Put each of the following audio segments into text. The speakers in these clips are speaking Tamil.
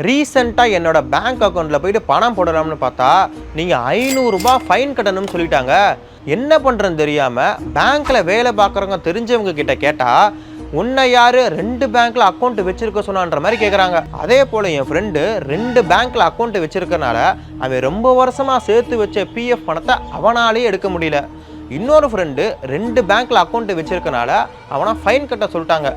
ரீசெண்டாக என்னோட பேங்க் அக்கௌண்ட்டில் போயிட்டு பணம் போடலாம்னு பார்த்தா நீங்கள் 500 ரூபாய் ஃபைன் கட்டணும்னு சொல்லிட்டாங்க. என்ன பண்ணுறதுன்னு தெரியாமல் பேங்க்கில் வேலை பார்க்குறவங்க தெரிஞ்சவங்க கிட்ட கேட்டால் உன்னை யார் 2 பேங்க்கில் அக்கௌண்ட் வச்சுருக்க சொன்னான்ற மாதிரி கேட்குறாங்க. அதே போல் என் ஃப்ரெண்டு 2 பேங்க்கில் அக்கௌண்ட் வச்சுருக்கனால அவன் ரொம்ப வருஷமாக சேர்த்து வச்ச பிஎஃப் பணத்தை அவனாலே எடுக்க முடியல. இன்னொரு ஃப்ரெண்டு 2 பேங்க்கில் அக்கௌண்ட் வச்சுருக்கனால அவனை ஃபைன் கட்ட சொல்லிட்டாங்க.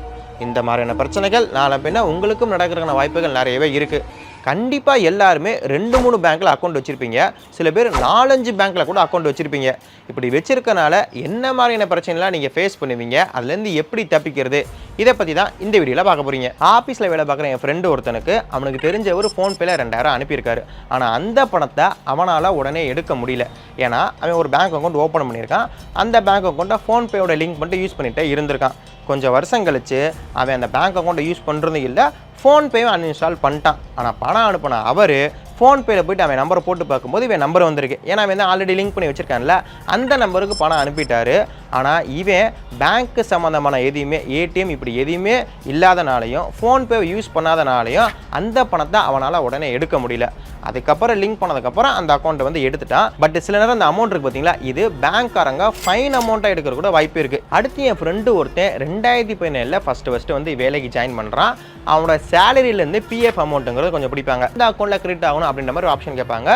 இந்த மாதிரியான பிரச்சனைகள் நாளை பின்ன உங்களுக்கும் நடக்கிறக்கான வாய்ப்புகள் நிறையவே இருக்குது. கண்டிப்பாக எல்லாருமே 2-3 பேங்க்கில் அக்கௌண்ட் வச்சுருப்பீங்க. சில பேர் 4-5 பேங்க்கில் கூட அக்கௌண்ட் வச்சுருப்பீங்க. இப்படி வச்சுருக்கனால என்ன மாதிரியான பிரச்சனைலாம் நீங்கள் ஃபேஸ் பண்ணுவீங்க, அதுலேருந்து எப்படி தப்பிக்கிறது, இதை பற்றி தான் இந்த வீடியோவில் பார்க்க போகிறீங்க. ஆஃபீஸில் வேலை பார்க்குற என் ஃப்ரெண்டு ஒருத்தனுக்கு அவனுக்கு தெரிஞ்ச ஒரு ஃபோன்பேல 2000 அனுப்பியிருக்காரு. ஆனால் அந்த பணத்தை அவனால் உடனே எடுக்க முடியல. ஏன்னா அவன் ஒரு பேங்க் அக்கௌண்ட் ஓப்பன் பண்ணியிருக்கான். அந்த பேங்க் அக்கௌண்ட்டை ஃபோன்பேயோட லிங்க் பண்ணிட்டு யூஸ் பண்ணிகிட்டே இருந்திருக்கான். கொஞ்சம் வருஷம் கழிச்சு அவன் அந்த பேங்க் அக்கௌண்ட்டை யூஸ் பண்ணுறதும் இல்லை, ஃபோன்பேயும் அன்இன்ஸ்டால் பண்ணிட்டான். ஆனால் பணம் அனுப்பின அவர் ஃபோன்பேயில் போய்ட்டு அவன் நம்பரை போட்டு பார்க்கும்போது இவன் நம்பர் வந்திருக்கு. ஏன்னா அவன் வந்து ஆல்ரெடி லிங்க் பண்ணி வச்சுருக்கான்ல, அந்த நம்பருக்கு பணம் அனுப்பிட்டாரு. ஆனால் இவன் பேங்க்கு சம்மந்தமான எதையுமே ஏடிஎம் இப்படி எதையுமே இல்லாதனாலையும் ஃபோன்பே யூஸ் பண்ணாதனாலையும் அந்த பணத்தை அவனால் உடனே எடுக்க முடியல. அதுக்கப்புறம் லிங்க் பண்ணதுக்கப்புறம் அந்த அக்கௌண்ட்டை வந்து எடுத்துட்டான். பட் சில நேரம் அந்த அமௌண்ட் இருக்குது பார்த்தீங்களா, இது பேங்க்காரங்க ஃபைன் அமௌண்ட்டாக எடுக்கிற கூட வாய்ப்பு இருக்குது. அடுத்து என் ஃப்ரெண்டு ஒருத்தன் 2017 ஃபஸ்ட்டு வந்து வேலைக்கு ஜாயின் பண்ணுறான். அவனோட சேலரியிலேருந்து பிஎஃப் அமௌண்ட்டுங்கிறது கொஞ்சம் பிடிப்பாங்க. இந்த அக்கௌண்ட்டில் கிரெடிட் ஆகணும் அப்படின்ற மாதிரி ஆப்ஷன் கேட்பாங்க.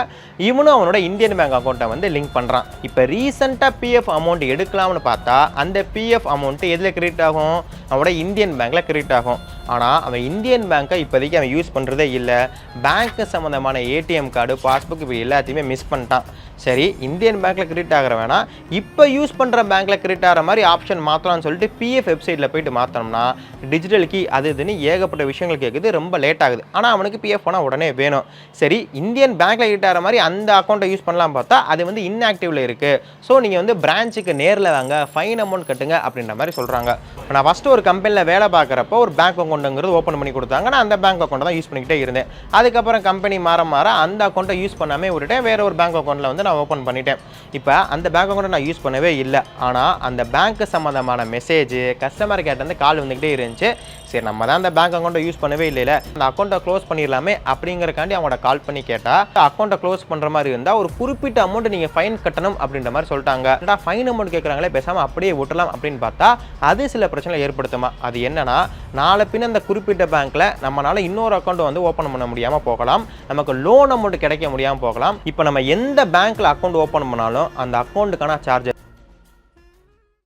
இவனும் அவனோட இந்தியன் பேங்க் அக்கௌண்ட்டை வந்து லிங்க் பண்ணுறான். இப்போ ரீசெண்டாக பிஎஃப் அமௌண்ட் எடுக்கலாம்னு பார்த்தா அந்த பிஎஃப் அமௌண்ட்டு எதில் கிரெடிட் ஆகும், அவனோட இந்தியன் பேங்க்கில் கிரெடிட் ஆகும். ஆனால் அவன் இந்தியன் பேங்க்கை இப்போதைக்கு அவன் யூஸ் பண்ணுறதே இல்லை. பேங்க்கு சம்மந்தமான ஏடிஎம் கார்டு, பாஸ்புக் இப்படி எல்லாத்தையுமே மிஸ் பண்ணிட்டான். சரி, இந்தியன் பேங்க்கில் கிரெடிட் ஆகிற வேணாம், இப்போ யூஸ் பண்ணுற பேங்க்கில் கிரெடிட் ஆகிற மாதிரி ஆப்ஷன் மாற்றலாம்னு சொல்லிட்டு பிஎஃப் வெப்சைட்டில் போய்ட்டு மாற்றோம்னா டிஜிட்டல் கீ அது இதுன்னு ஏகப்பட்ட விஷயங்கள் கேட்குது, ரொம்ப லேட் ஆகுது. ஆனால் அவனுக்கு பிஎஃப் பணம் உடனே வேணும். சரி, இந்தியன் பேங்க்கில் கிரெடிட் ஆகிற மாதிரி அந்த அக்கௌண்ட்டை யூஸ் பண்ணலாம் பார்த்தா அது வந்து இன்ஆக்டிவில் இருக்குது. ஸோ நீங்கள் வந்து பிரான்ச்சுக்கு நேரில் வாங்க, ஃபைன் அமௌண்ட் கட்டுங்க அப்படின்ற மாதிரி சொல்கிறாங்க. நான் ஃபஸ்ட்டு ஒரு கம்பெனியில் வேலை பார்க்குறப்போ ஒரு பேங்க் அக்கௌண்ட்டுங்கிறது ஓப்பன் பண்ணி கொடுத்தாங்க. நான் அந்த பேங்க் அக்கௌண்ட்டை தான் யூஸ் பண்ணிக்கிட்டே இருந்தேன். அதுக்கப்புறம் கம்பெனி மாற அந்த அக்கௌண்ட்டை யூஸ் பண்ணாமல் விட்டுட்டேன். வேறு ஒரு பேங்க் அக்கௌண்ட்டில் வந்து நான் ஓப்பன் பண்ணிட்டேன். இப்போ அந்த பேங்க் அக்கௌண்ட்டை நான் யூஸ் பண்ணவே இல்லை. ஆனால் அந்த பேங்க்கு சம்மந்தமான மெசேஜ் கஸ்டமர் கேட்ட வந்து கால் வந்துக்கிட்டே இருந்துச்சு. சரி, நம்ம தான் அந்த பேங்க் அக்கௌண்ட்டை யூஸ் பண்ணவே இல்லை, அந்த அக்கௌண்ட்டை க்ளோஸ் பண்ணிடலாமே அப்படிங்கிறக்காண்டி அவங்களோட கால் பண்ணி கேட்டால் அக்கௌண்ட்டை க்ளோஸ் பண்ணுற மாதிரி இருந்தால் ஒரு குறிப்பிட்ட அமௌண்ட் நீங்கள் ஃபைன் கட்டணும் அப்படின்ற மாதிரி சொல்லிட்டாங்க. ஃபைன் அமௌண்ட் கேட்குறாங்களே, பேசாமல் அப்படியே விட்டலாம் அப்படின்னு பார்த்தா அது சில பிரச்சனை ஏற்படுத்துமா. அது என்னன்னா, நாளை பின்ன அந்த குறிப்பிட்ட பேங்க்கில் நம்மளால இன்னொரு அக்கௌண்ட் வந்து ஓப்பன் பண்ண முடியாமல் போகலாம், நமக்கு லோன் அமௌண்ட் கிடைக்க முடியாமல் போகலாம். இப்போ நம்ம எந்த பேங்க்கில் அக்கௌண்ட் ஓப்பன் பண்ணாலும் அந்த அக்கௌண்ட்டுக்கான சார்ஜ்.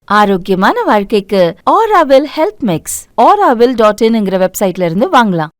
ஆரோக்கியமான வாழ்க்கைக்கு ஆராவில் ஹெல்த் மிக்ஸ் auravil.in வெப்சைட்ல இருந்து வாங்கலாம்.